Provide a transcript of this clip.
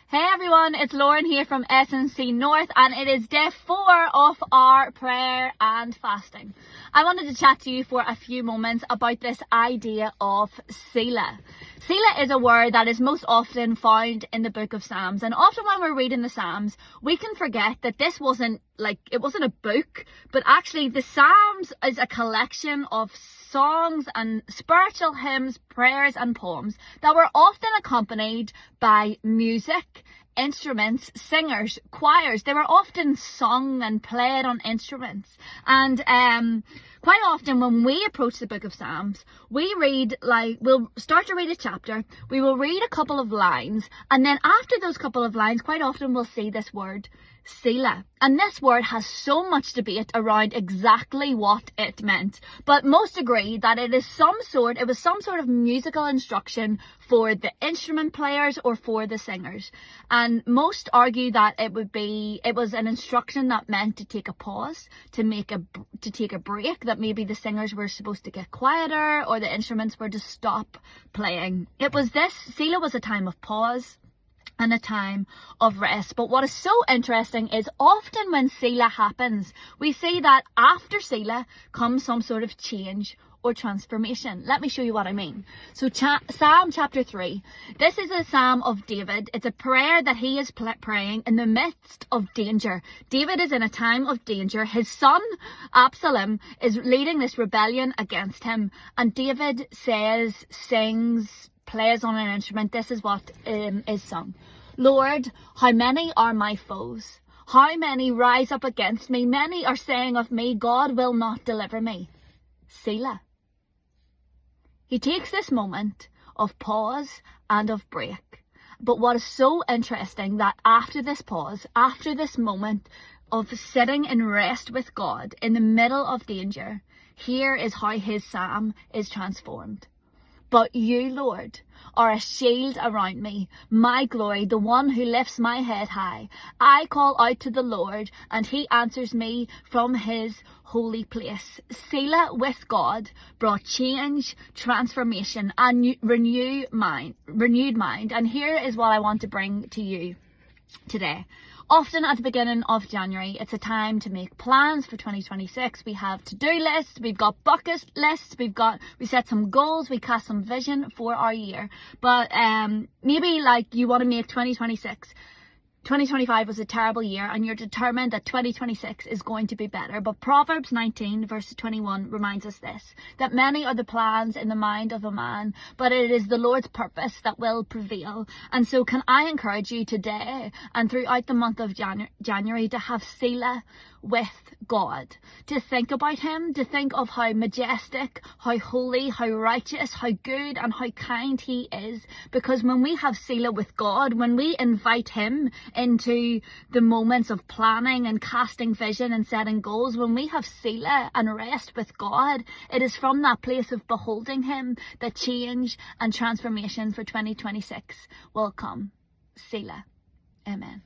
Hey everyone, it's Lauren here from SMC North, and it is day 4 of our prayer and fasting. I wanted to chat to you for a few moments about this idea of Selah. Selah is a word that is most often found in the book of Psalms, and often when we're reading the Psalms, we can forget that this wasn't a book, but actually the Psalms is a collection of songs and spiritual hymns, prayers and poems that were often accompanied by music, instruments, singers, choirs. They were often sung and played on instruments. And quite often when we approach the book of Psalms, we'll start to read a chapter, we will read a couple of lines, and then after those couple of lines, quite often we'll see this word Selah. And this word has so much debate around exactly what it meant, but most agree that it was some sort of musical instruction for the instrument players or for the singers. And most argue that it was an instruction that meant to take a pause, to take a break, that maybe the singers were supposed to get quieter or the instruments were to stop playing. Selah was a time of pause and a time of rest. But what is so interesting is often when Selah happens, we see that after Selah comes some sort of change or transformation. Let me show you what I mean. So Psalm chapter 3, this is a psalm of David. It's a prayer that he is praying in the midst of danger. David is in a time of danger. His son Absalom is leading this rebellion against him, and David sings, plays on an instrument. This is what is sung. Lord, how many are my foes? How many rise up against me? Many are saying of me, God will not deliver me. Selah. He takes this moment of pause and of break. But what is so interesting, that after this pause, after this moment of sitting in rest with God in the middle of danger, here is how his psalm is transformed. But you, Lord, are a shield around me, my glory, the one who lifts my head high. I call out to the Lord, and he answers me from his holy place. Selah with God brought change, transformation, and renewed mind. And here is what I want to bring to you today. Often at the beginning of January, it's a time to make plans for 2026. We have to-do lists, we've got bucket lists, we set some goals, we cast some vision for our year. But maybe you want to make 2025 was a terrible year, and you're determined that 2026 is going to be better. But Proverbs 19 verse 21 reminds us this, that many are the plans in the mind of a man, but it is the Lord's purpose that will prevail. And so can I encourage you today and throughout the month of January to have Selah with God, to think about him, to think of how majestic, how holy, how righteous, how good and how kind he is. Because when we have Selah with God, when we invite him into the moments of planning and casting vision and setting goals, when we have Selah and rest with God, it is from that place of beholding him that change and transformation for 2026 will come. Selah. Amen.